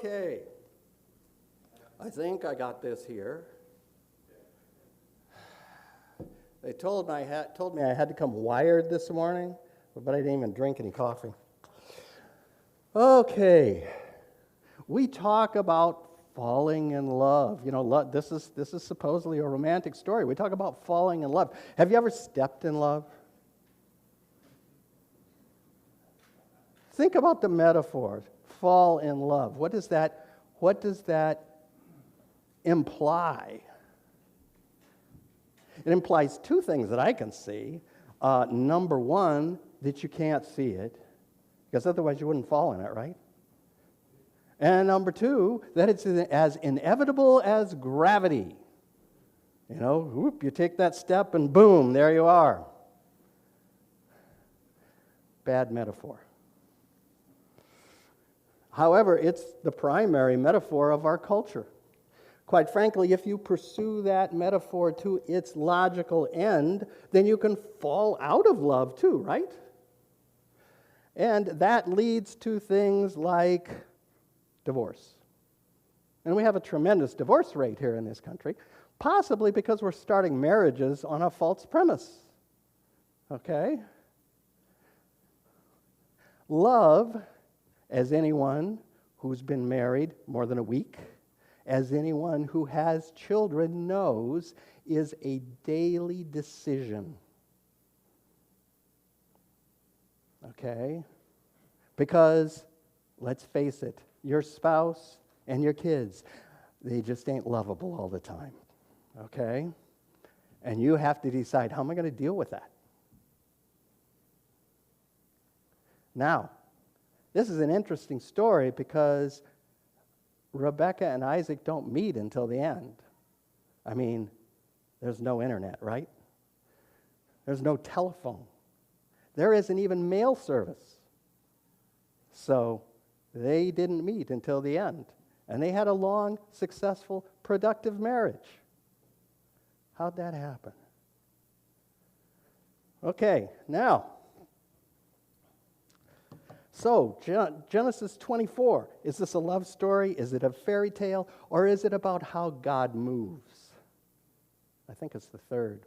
Okay. I think I got this here. They told me I had to come wired this morning, but I didn't even drink any coffee. Okay. We talk about falling in love. You know, this is supposedly a romantic story. We talk about falling in love. Have you ever stepped in love? Think about the metaphor. Fall in love. What does that imply? It implies two things that I can see. Number one, that you can't see it, because otherwise you wouldn't fall in it, right? And number two, that it's as inevitable as gravity. You know, whoop, you take that step and boom, there you are. Bad metaphor. However, it's the primary metaphor of our culture. Quite frankly, if you pursue that metaphor to its logical end, then you can fall out of love too, right? And that leads to things like divorce. And we have a tremendous divorce rate here in this country, possibly because we're starting marriages on a false premise. Okay? Love, as anyone who's been married more than a week, as anyone who has children knows, is a daily decision. Okay? Because, let's face it, your spouse and your kids, they just ain't lovable all the time. Okay? And you have to decide, how am I going to deal with that? Now, this is an interesting story because Rebecca and Isaac don't meet until the end. I mean, there's no internet, right? There's no telephone. There isn't even mail service. So they didn't meet until the end. And they had a long, successful, productive marriage. How'd that happen? Okay, now, so, Genesis 24, is this a love story? Is it a fairy tale? Or is it about how God moves? I think it's the third.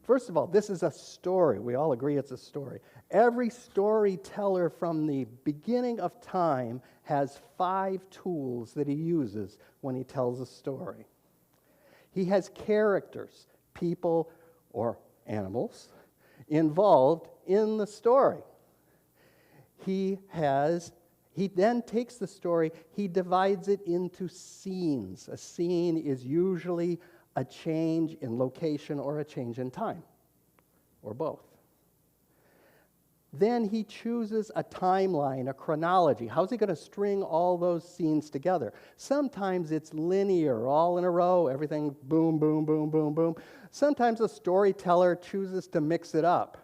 First of all, this is a story. We all agree it's a story. Every storyteller from the beginning of time has 5 tools that he uses when he tells a story. He has characters, people or animals, involved in the story. He then takes the story, he divides it into scenes. A scene is usually a change in location or a change in time, or both. Then he chooses a timeline, a chronology. How's he going to string all those scenes together? Sometimes it's linear, all in a row, everything boom, boom, boom, boom, boom. Sometimes a storyteller chooses to mix it up.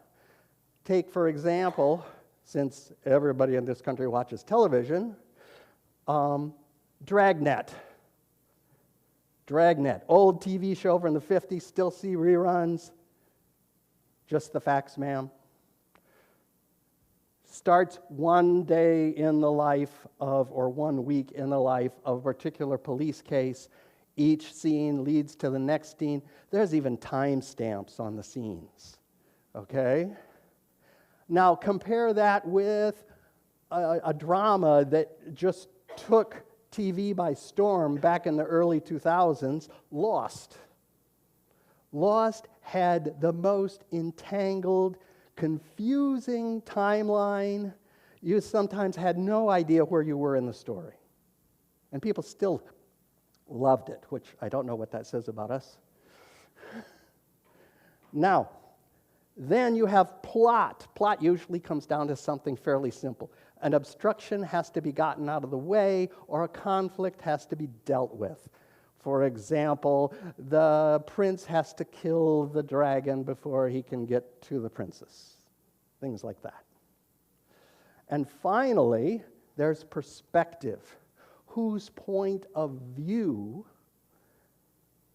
Take, for example, since everybody in this country watches television, Dragnet. Dragnet, old TV show from the 50s, still see reruns. Just the facts, ma'am. Starts one day in the life of, or 1 week in the life of a particular police case. Each scene leads to the next scene. There's even time stamps on the scenes. Okay? Now compare that with a drama that just took TV by storm back in the early 2000s, Lost. Lost had the most entangled, confusing timeline. You sometimes had no idea where you were in the story. And people still loved it, which I don't know what that says about us. Now, then you have plot. Plot usually comes down to something fairly simple. An obstruction has to be gotten out of the way, or a conflict has to be dealt with. For example, the prince has to kill the dragon before he can get to the princess. Things like that. And finally, there's perspective. Whose point of view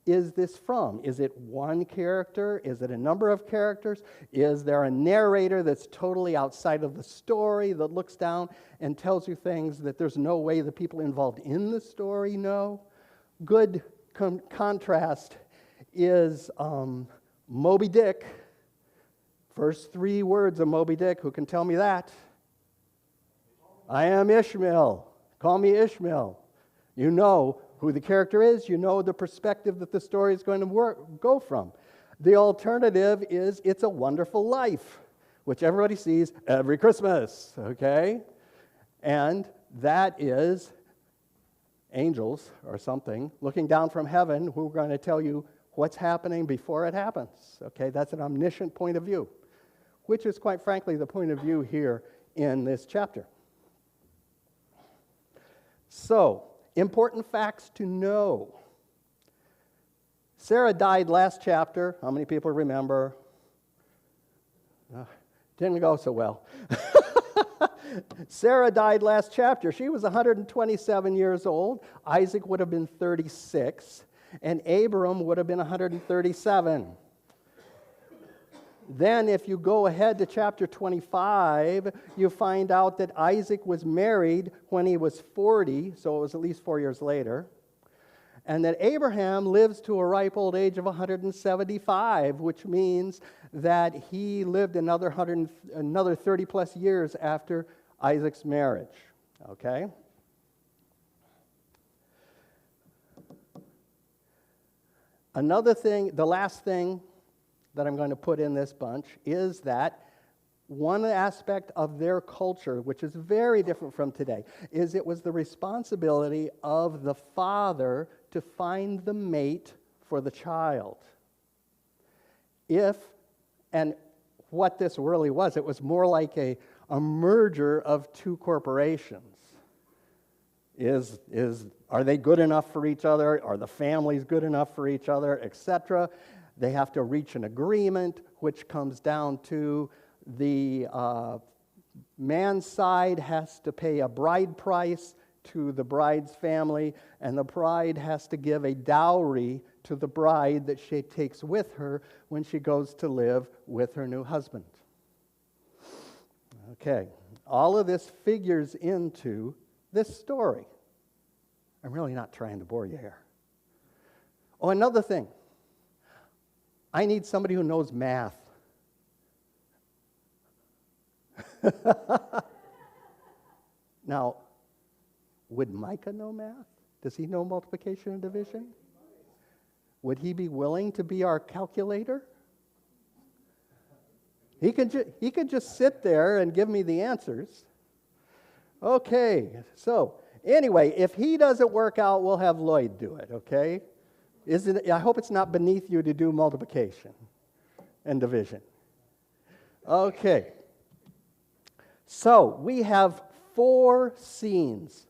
is this from? Is it one character? Is it a number of characters? Is there a narrator that's totally outside of the story that looks down and tells you things that there's no way the people involved in the story know? Good contrast is Moby Dick. First 3 words of Moby Dick. Who can tell me that? I am Ishmael. Call me Ishmael. You know who the character is. You know the perspective that the story is going to go from. The alternative is It's a Wonderful Life, which everybody sees every Christmas, okay? And that is angels or something looking down from heaven who are going to tell you what's happening before it happens, okay? That's an omniscient point of view, which is quite frankly the point of view here in this chapter. So, important facts to know. Sarah died last chapter. How many people remember? Didn't go so well. Sarah died last chapter. She was 127 years old. Isaac would have been 36, and Abram would have been 137. Then if you go ahead to chapter 25, you find out that Isaac was married when he was 40, so it was at least 4 years later, and that Abraham lives to a ripe old age of 175, which means that he lived another 30 plus years after Isaac's marriage, okay? Another thing, the last thing that I'm going to put in this bunch is that one aspect of their culture, which is very different from today, is it was the responsibility of the father to find the mate for the child. And what this really was, it was more like a merger of 2 corporations. Are they good enough for each other? Are the families good enough for each other, etc.? They have to reach an agreement, which comes down to the man's side has to pay a bride price to the bride's family, and the bride has to give a dowry to the bride that she takes with her when she goes to live with her new husband. Okay, all of this figures into this story. I'm really not trying to bore you here. Oh, another thing. I need somebody who knows math. Now, would Micah know math? Does he know multiplication and division? Would he be willing to be our calculator? He could just sit there and give me the answers. Okay, so anyway, if he doesn't work out, we'll have Lloyd do it, okay? I hope it's not beneath you to do multiplication and division. Okay. So we have 4 scenes,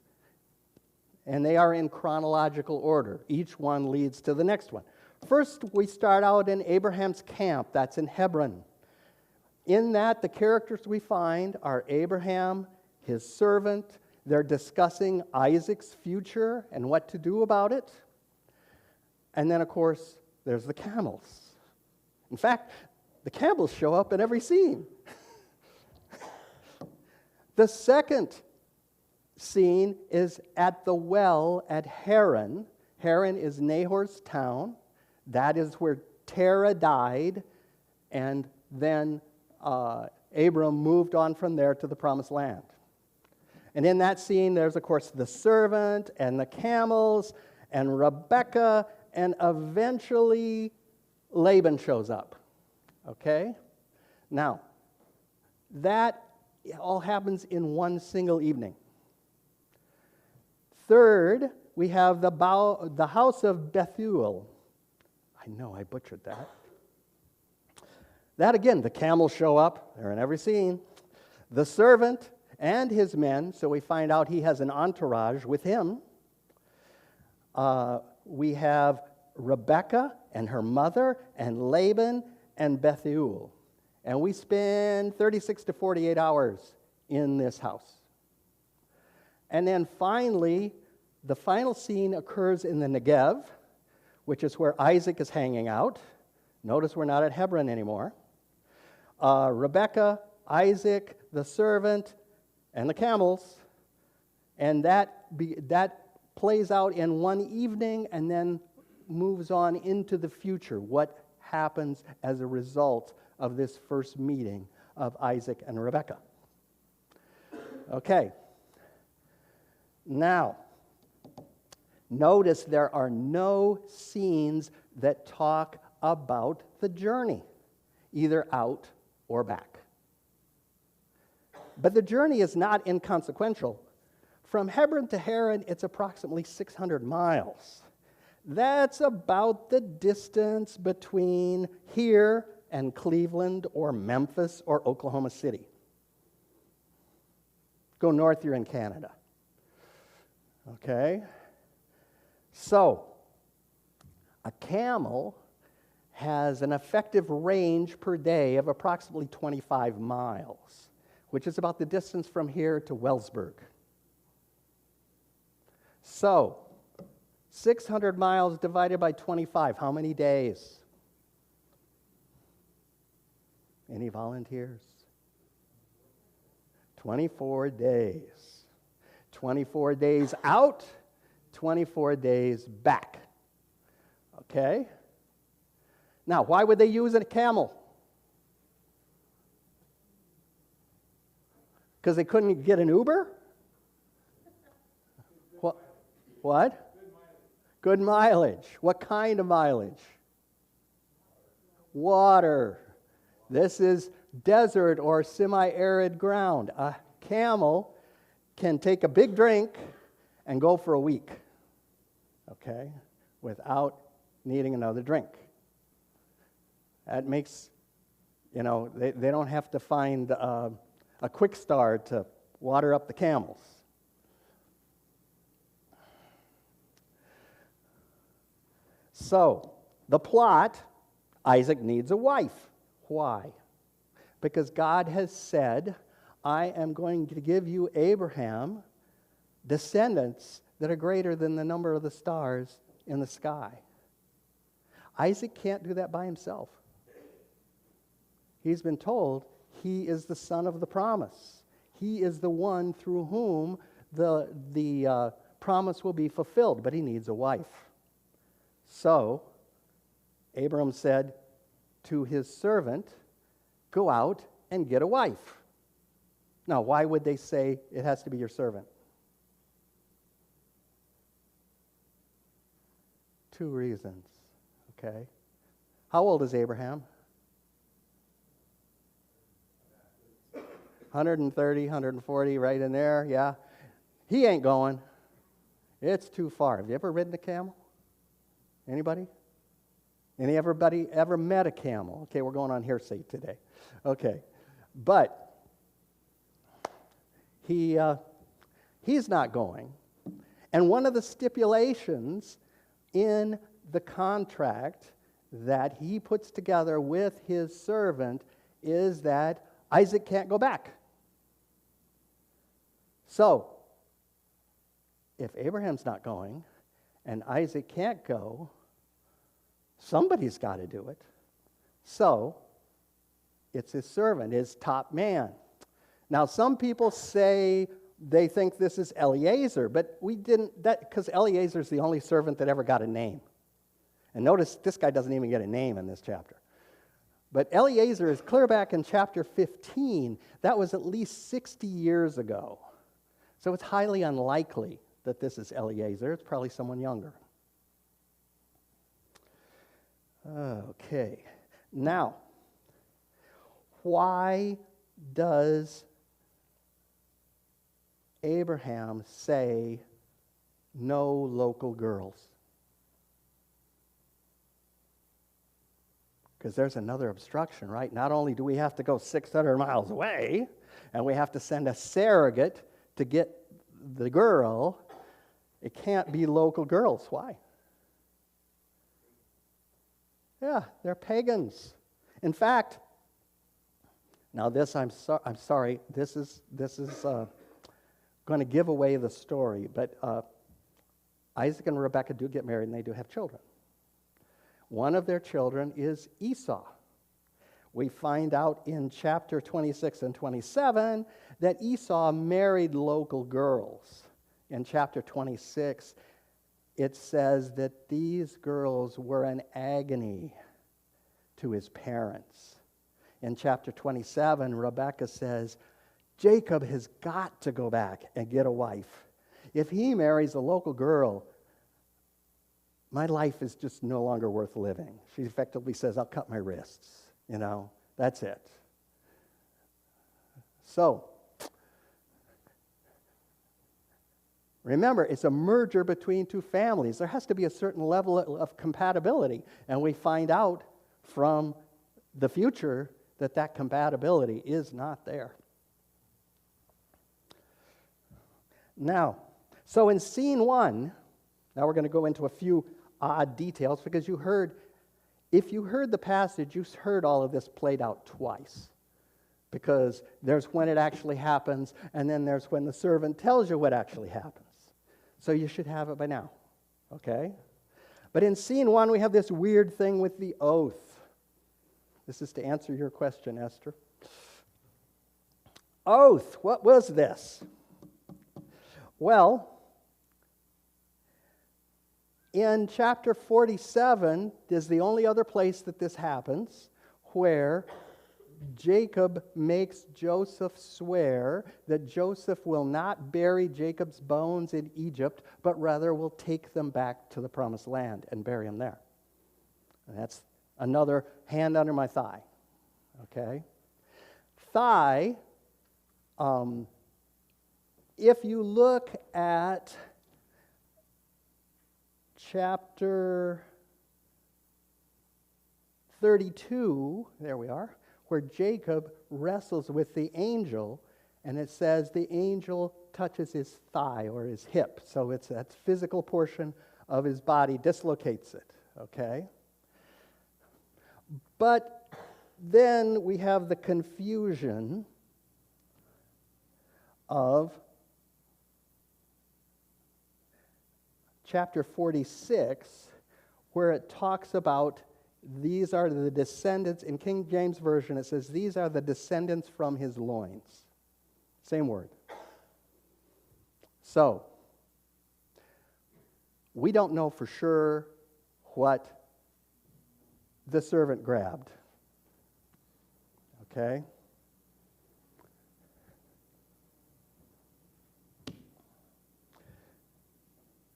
and they are in chronological order. Each one leads to the next one. First, we start out in Abraham's camp. That's in Hebron. In that, the characters we find are Abraham, his servant. They're discussing Isaac's future and what to do about it. And then, of course, there's the camels. In fact, the camels show up in every scene. The second scene is at the well at Haran. Haran is Nahor's town. That is where Terah died, and then Abram moved on from there to the Promised Land. And in that scene, there's, of course, the servant and the camels and Rebekah, and eventually Laban shows up. Okay? Now, that all happens in one single evening. Third, we have the house of Bethuel. I know I butchered that. That again, the camels show up. They're in every scene. The servant and his men, so we find out he has an entourage with him. We have Rebekah and her mother and Laban and Bethuel. And we spend 36 to 48 hours in this house. And then finally, the final scene occurs in the Negev, which is where Isaac is hanging out. Notice we're not at Hebron anymore. Rebekah, Isaac, the servant, and the camels. And that plays out in one evening and then moves on into the future. What happens as a result of this first meeting of Isaac and Rebekah? Okay. Now, notice there are no scenes that talk about the journey, either out or back. But the journey is not inconsequential. From Hebron to Haran, it's approximately 600 miles. That's about the distance between here and Cleveland or Memphis or Oklahoma City. Go north, you're in Canada. Okay? So, a camel has an effective range per day of approximately 25 miles, which is about the distance from here to Wellsburg. So, 600 miles divided by 25, how many days? Any volunteers? 24 days. 24 days out, 24 days back. Okay? Now, why would they use a camel? Because they couldn't get an Uber? What? Good mileage. What kind of mileage? Water. This is desert or semi-arid ground. A camel can take a big drink and go for a week, okay, without needing another drink. That makes, they don't have to find a quick star to water up the camels. So, the plot, Isaac needs a wife. Why? Because God has said, I am going to give you, Abraham, descendants that are greater than the number of the stars in the sky. Isaac can't do that by himself. He's been told he is the son of the promise. He is the one through whom the promise will be fulfilled, but he needs a wife. So, Abram said to his servant, go out and get a wife. Now, why would they say it has to be your servant? 2 reasons, okay? How old is Abraham? 130, 140, right in there, yeah. He ain't going. It's too far. Have you ever ridden a camel? Anybody? Everybody ever met a camel? Okay, we're going on hearsay today. Okay, but he's not going. And one of the stipulations in the contract that he puts together with his servant is that Isaac can't go back. So, if Abraham's not going and Isaac can't go, somebody's got to do it. So, it's his servant, his top man. Now, some people say they think this is Eliezer, but we didn't, because Eliezer's the only servant that ever got a name. And notice this guy doesn't even get a name in this chapter. But Eliezer is clear back in chapter 15. That was at least 60 years ago. So it's highly unlikely that this is Eliezer. It's probably someone younger. Okay. Now, why does Abraham say no local girls? Because there's another obstruction, right? Not only do we have to go 600 miles away, and we have to send a surrogate to get the girl, it can't be local girls. Why? Yeah, they're pagans. In fact, now this I'm sorry, this is going to give away the story, but Isaac and Rebekah do get married and they do have children. One of their children is Esau. We find out in chapter 26 and 27 that Esau married local girls. In chapter 26, it says that these girls were an agony to his parents. In chapter 27, Rebekah says, Jacob has got to go back and get a wife. If he marries a local girl, my life is just no longer worth living. She effectively says, I'll cut my wrists. That's it. So, remember, it's a merger between two families. There has to be a certain level of compatibility, and we find out from the future that compatibility is not there. Now, so in scene 1, now we're going to go into a few odd details because if you heard the passage, you heard all of this played out twice. Because there's when it actually happens, and then there's when the servant tells you what actually happens. So you should have it by now, okay? But in scene 1, we have this weird thing with the oath. This is to answer your question, Esther. Oath, what was this? Well, in chapter 47 is the only other place that this happens, where Jacob makes Joseph swear that Joseph will not bury Jacob's bones in Egypt, but rather will take them back to the promised land and bury them there. And that's another hand under my thigh. Okay? Thigh, if you look at chapter 32, there we are, where Jacob wrestles with the angel, and it says the angel touches his thigh or his hip. So it's that physical portion of his body, dislocates it, okay? But then we have the confusion of chapter 46, where it talks about these are the descendants. In King James Version, it says, these are the descendants from his loins. Same word. So, we don't know for sure what the servant grabbed. Okay?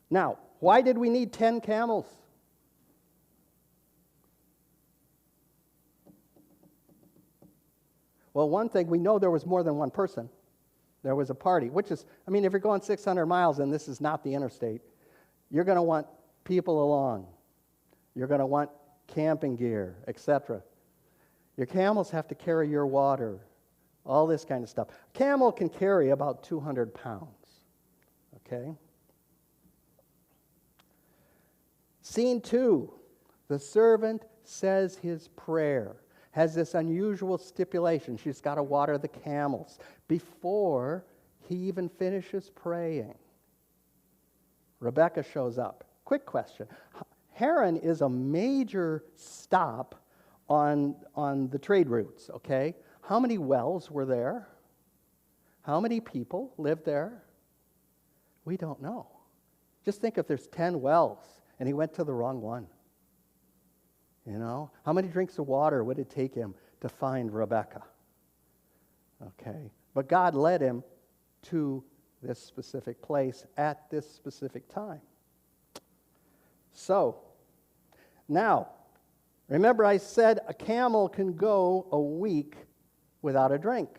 Now, why did we need 10 camels? Well, one thing, we know there was more than one person. There was a party, which is, if you're going 600 miles and this is not the interstate, you're going to want people along. You're going to want camping gear, etc. Your camels have to carry your water, all this kind of stuff. A camel can carry about 200 pounds, okay? Scene 2, the servant says his prayer. Has this unusual stipulation. She's got to water the camels before he even finishes praying. Rebekah shows up. Quick question. Haran is a major stop on the trade routes, okay? How many wells were there? How many people lived there? We don't know. Just think if there's 10 wells and he went to the wrong one. How many drinks of water would it take him to find Rebekah? Okay. But God led him to this specific place at this specific time. So, now, remember I said a camel can go a week without a drink.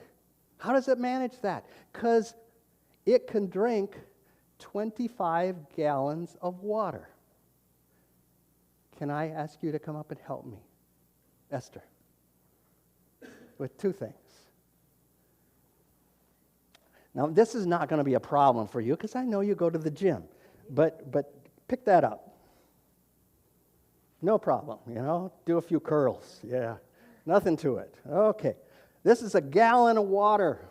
How does it manage that? Because it can drink 25 gallons of water. Can I ask you to come up and help me, Esther, with two things? Now, this is not going to be a problem for you because I know you go to the gym, but pick that up. No problem, do a few curls, yeah, nothing to it. Okay, this is a gallon of water.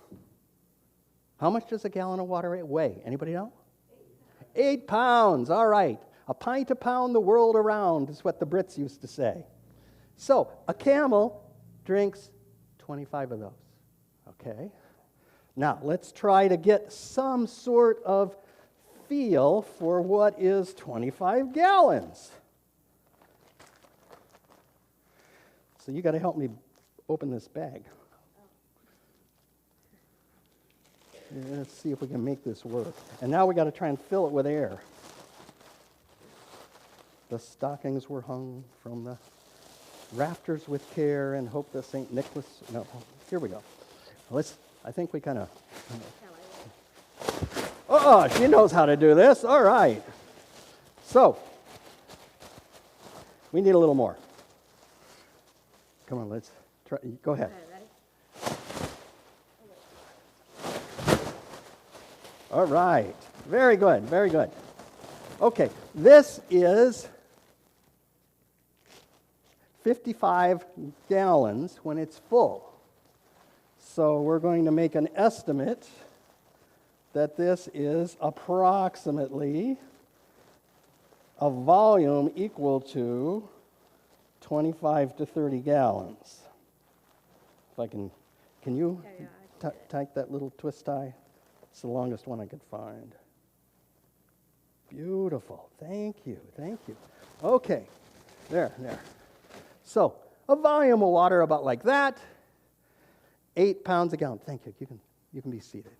How much does a gallon of water weigh? Anybody know? 8 pounds, all right. A pint a pound the world around is what the Brits used to say. So a camel drinks 25 of those. Okay? Now, let's try to get some sort of feel for what is 25 gallons. So you got to help me open this bag. Let's see if we can make this work. And now we got to try and fill it with air. The stockings were hung from the rafters with care and hope that St. Nicholas... No, here we go. I think we kind of... Oh, she knows how to do this. All right. So, we need a little more. Come on, let's try. Go ahead. All right. Very good, very good. Okay, this is 55 gallons when it's full. So we're going to make an estimate that this is approximately a volume equal to 25 to 30 gallons. If I can you take that little twist tie? It's the longest one I could find. Beautiful. Thank you. Thank you. Okay. There. So, a volume of water about like that, 8 pounds a gallon. Thank you. You can be seated.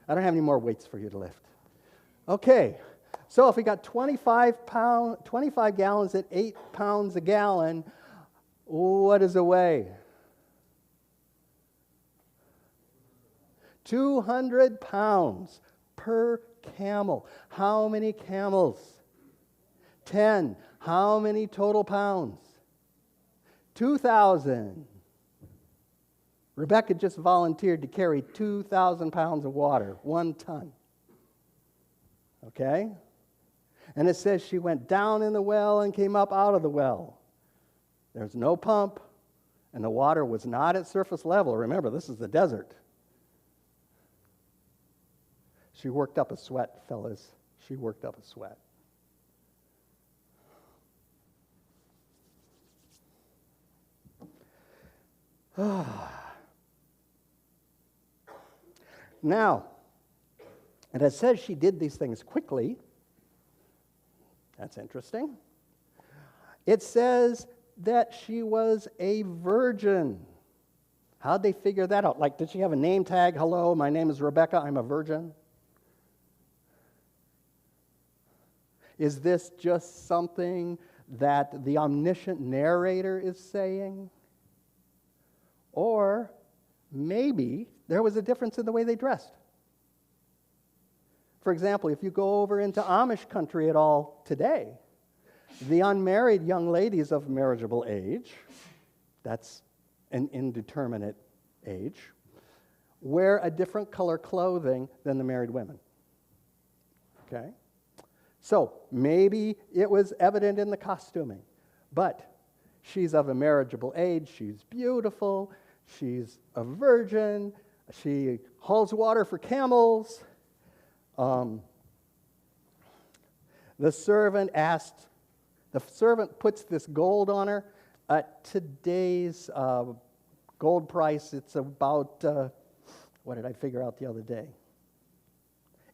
I don't have any more weights for you to lift. Okay. So, if we got 25 gallons at 8 pounds a gallon, what does it weigh? 200 pounds per camel. How many camels? 10. How many total pounds? 2,000. Rebecca just volunteered to carry 2,000 pounds of water, 1 ton. Okay? And it says she went down in the well and came up out of the well. There's no pump, and the water was not at surface level. Remember, this is the desert. She worked up a sweat, fellas. She worked up a sweat. Now, and it says she did these things quickly. That's interesting. It says that she was a virgin. How'd they figure that out? Like, did she have a name tag? Hello, my name is Rebecca, I'm a virgin. Is this just something that the omniscient narrator is saying? Or maybe there was a difference in the way they dressed. For example, if you go over into Amish country at all today, the unmarried young ladies of marriageable age, that's an indeterminate age, wear a different color clothing than the married women. Okay? So maybe it was evident in the costuming, but she's of a marriageable age, she's beautiful, she's a virgin, she hauls water for camels. The servant puts this gold on her. At today's gold price, it's about, what did I figure out the other day?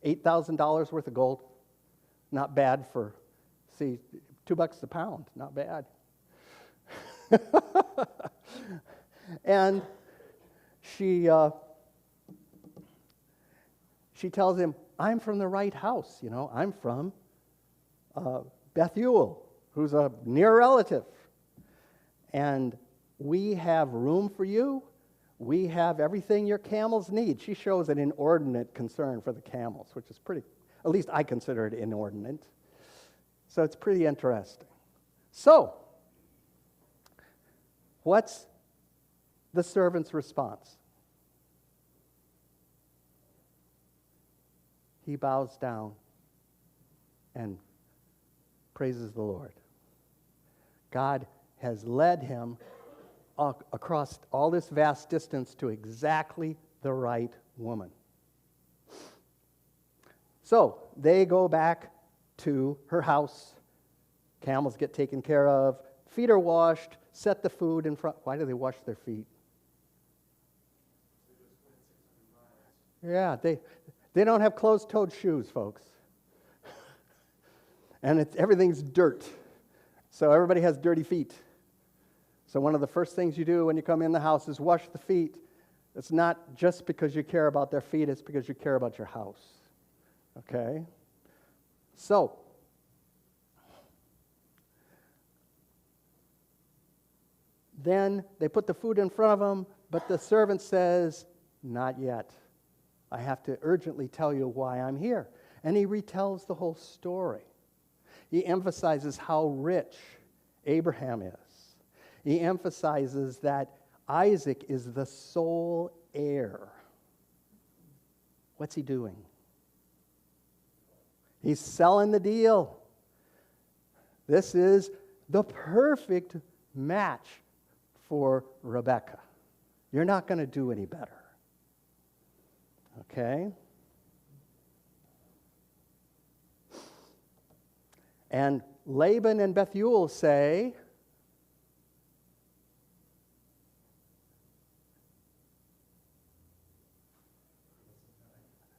$8,000 worth of gold. Not bad for, see, $2 a pound. Not bad. And she tells him, I'm from the right house, you know. I'm from Bethuel, who's a near relative. And we have room for you. We have everything your camels need. She shows an inordinate concern for the camels, which is pretty, at least I consider it inordinate. So it's pretty interesting. So, what's the servant's response? He bows down and praises the Lord. God has led him across all this vast distance to exactly the right woman. So they go back to her house. Camels get taken care of. Feet are washed. Set the food in front. Why do they wash their feet? Yeah, they don't have closed-toed shoes, folks. And everything's dirt. So everybody has dirty feet. So one of the first things you do when you come in the house is wash the feet. It's not just because you care about their feet, it's because you care about your house. Okay? So, then they put the food in front of them, but the servant says, not yet. I have to urgently tell you why I'm here. And he retells the whole story. He emphasizes how rich Abraham is. He emphasizes that Isaac is the sole heir. What's he doing? He's selling the deal. This is the perfect match for Rebekah. You're not going to do any better. Okay? And Laban and Bethuel say,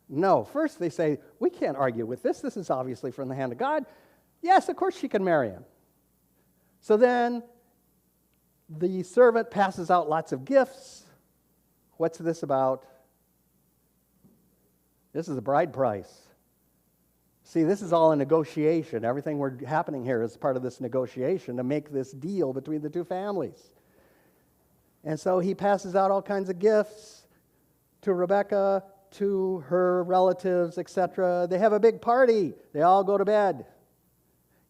no. First they say, we can't argue with this. This is obviously from the hand of God. Yes, of course she can marry him. So then the servant passes out lots of gifts. What's this about? This is a bride price. See, this is all a negotiation. Everything happening here is part of this negotiation to make this deal between the two families. And so he passes out all kinds of gifts to Rebekah, to her relatives, etc. They have a big party. They all go to bed.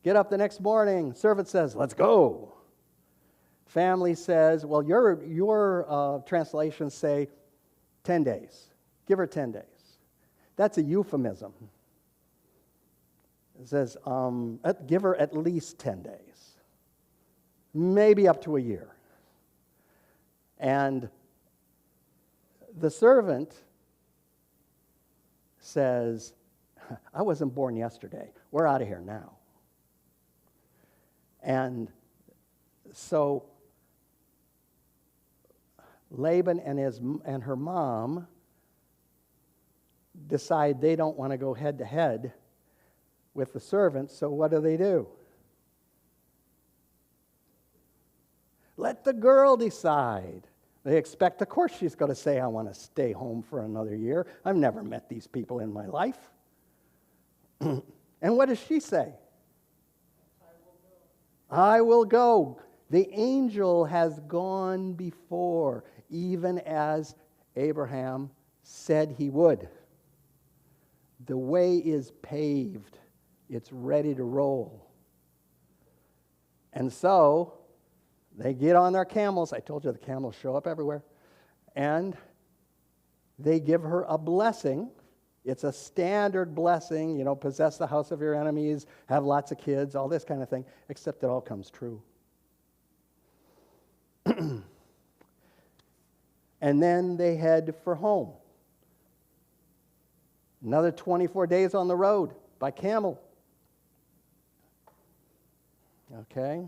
Get up the next morning. Servant says, let's go. Family says, well, your translations say 10 days. Give her 10 days. That's a euphemism. It says, give her at least 10 days. Maybe up to a year. And the servant says, I wasn't born yesterday. We're out of here now. And so Laban and her mom decide they don't want to go head to head with the servant, so what do? Let the girl decide. They expect, of course, she's going to say, I want to stay home for another year. I've never met these people in my life. And what does she say? I will go. The angel has gone before, even as Abraham said he would. The way is paved. It's ready to roll. And so they get on their camels. I told you the camels show up everywhere. And they give her a blessing. It's a standard blessing, possess the house of your enemies, have lots of kids, all this kind of thing, except it all comes true. And then they head for home. Another 24 days on the road by camel. Okay?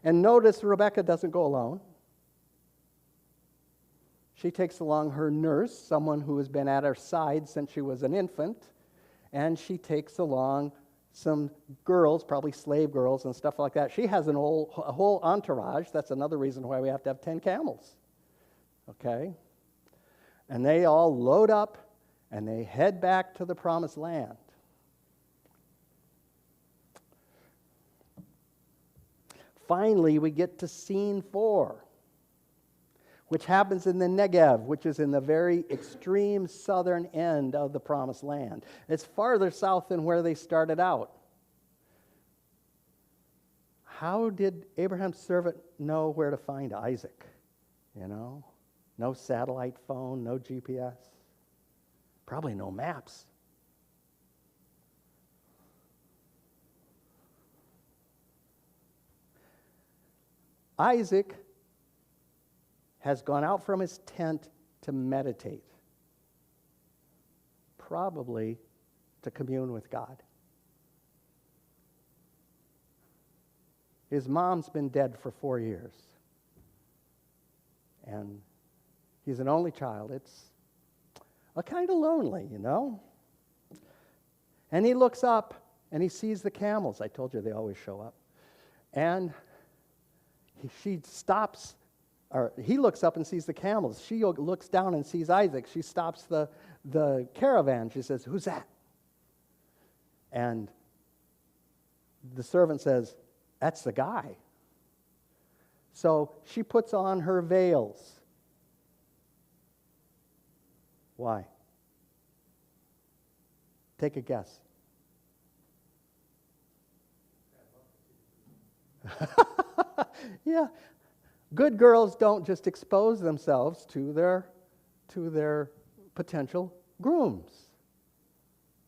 And notice Rebekah doesn't go alone. She takes along her nurse, someone who has been at her side since she was an infant, and she takes along some girls, probably slave girls and stuff like that. She has a whole entourage. That's another reason why we have to have 10 camels. Okay? And they all load up, and they head back to the promised land. Finally, we get to scene 4, which happens in the Negev, which is in the very extreme southern end of the promised land. It's farther south than where they started out. How did Abraham's servant know where to find Isaac? No satellite phone, no GPS, probably no maps. Isaac has gone out from his tent to meditate, probably to commune with God. His mom's been dead for 4 years. And he's an only child. It's kind of lonely, you know. And he looks up and he sees the camels. I told you they always show up. And she stops, or he looks up and sees the camels. She looks down and sees Isaac. She stops the caravan. She says, "Who's that?" And the servant says, "That's the guy." So she puts on her veils. Why? Take a guess. Yeah. Good girls don't just expose themselves to their potential grooms.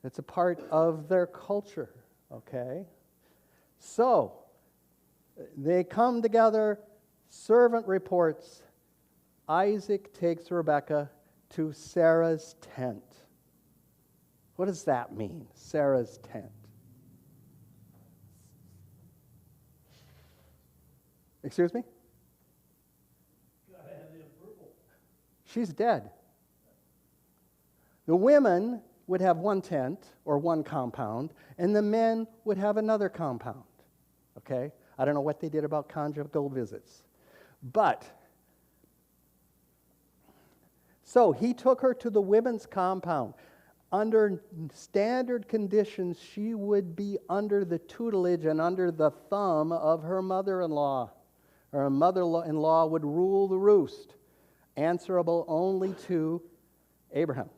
It's a part of their culture, okay? So, they come together, servant reports, Isaac takes Rebekah to Sarah's tent. What does that mean, Sarah's tent? Excuse me? Gotta have the approval. She's dead. The women would have one tent or one compound, and the men would have another compound. Okay? I don't know what they did about conjugal visits. But, so he took her to the women's compound. Under standard conditions, she would be under the tutelage and under the thumb of her mother-in-law. Her mother-in-law would rule the roost, answerable only to Abraham.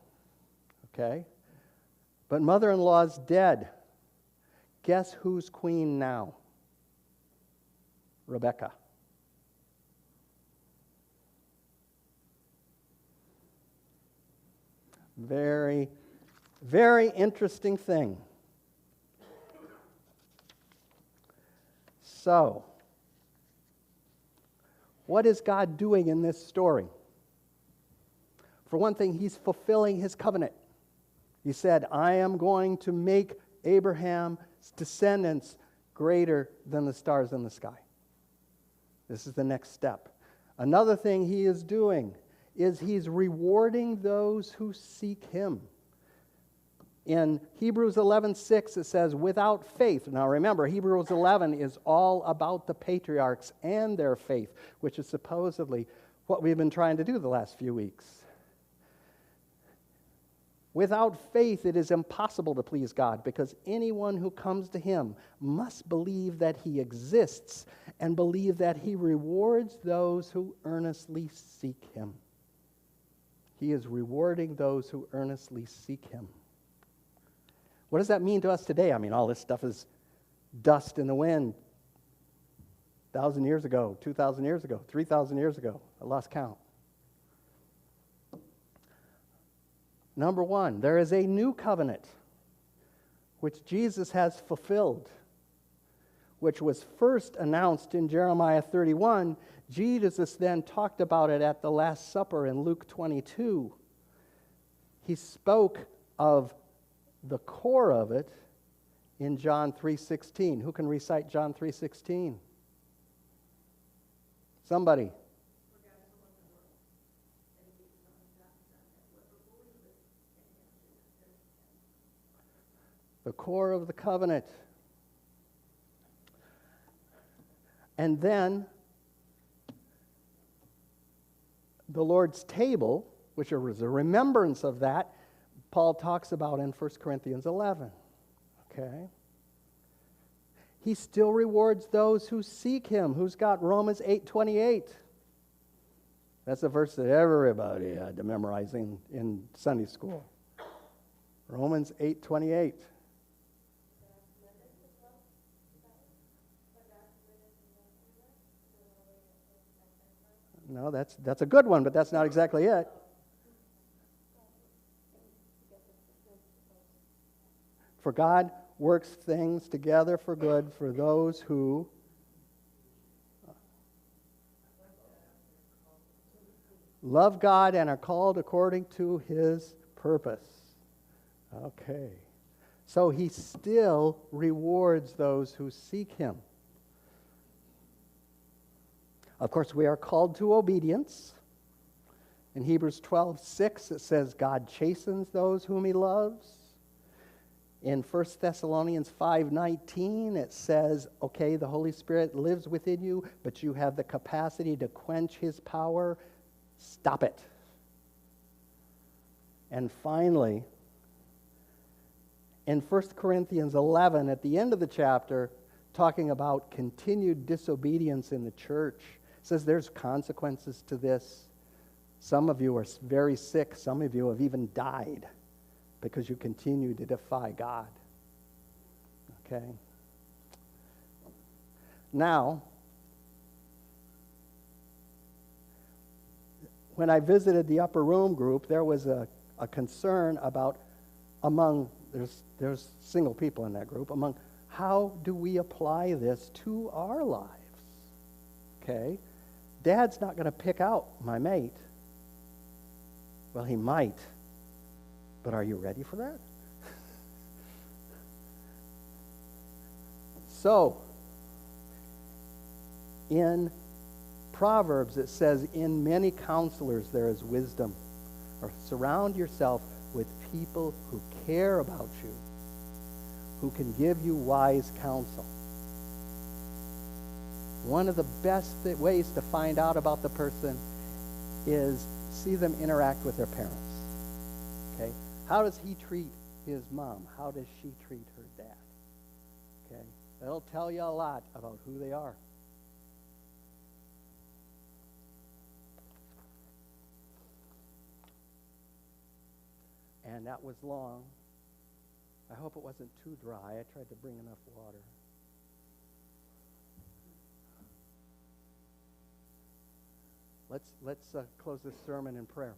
Okay? But mother-in-law's dead. Guess who's queen now? Rebekah. Very, very interesting thing. So, what is God doing in this story? For one thing, he's fulfilling his covenant. He said, "I am going to make Abraham's descendants greater than the stars in the sky." This is the next step. Another thing he is doing is he's rewarding those who seek him. In Hebrews 11:6, it says, "Without faith." Now remember, Hebrews 11 is all about the patriarchs and their faith, which is supposedly what we've been trying to do the last few weeks. Without faith, it is impossible to please God, because anyone who comes to him must believe that he exists and believe that he rewards those who earnestly seek him. He is rewarding those who earnestly seek him. What does that mean to us today? I mean, all this stuff is dust in the wind. 1,000 years ago, 2,000 years ago, 3,000 years ago. I lost count. Number one, there is a new covenant which Jesus has fulfilled, which was first announced in Jeremiah 31. Jesus then talked about it at the Last Supper in Luke 22. He spoke of the core of it in John 3:16. Who can recite John 3:16? Somebody. The core of the covenant. And then the Lord's table, which is a remembrance of that, Paul talks about in 1 Corinthians 11. Okay? He still rewards those who seek him. Who's got Romans 8:28? That's a verse that everybody had to memorize in Sunday school. Romans 8:28. No, that's a good one, but that's not exactly it. For God works things together for good for those who love God and are called according to his purpose. Okay. So he still rewards those who seek him. Of course, we are called to obedience. In Hebrews 12:6, it says, God chastens those whom he loves. In 1 Thessalonians 5:19, it says, okay, the Holy Spirit lives within you, but you have the capacity to quench his power. Stop it. And finally, in 1 Corinthians 11, at the end of the chapter, talking about continued disobedience in the church, it says there's consequences to this. Some of you are very sick. Some of you have even died because you continue to defy God. Okay? Now, when I visited the upper room group, there was a concern about there's single people in that group, among how do we apply this to our lives? Okay? Dad's not going to pick out my mate. Well, he might. But are you ready for that? So, in Proverbs, it says, in many counselors there is wisdom. Or surround yourself with people who care about you, who can give you wise counsel. One of the best ways to find out about the person is see them interact with their parents. Okay? How does he treat his mom? How does she treat her dad? Okay? That'll tell you a lot about who they are. And that was long. I hope it wasn't too dry. I tried to bring enough water. Let's close this sermon in prayer.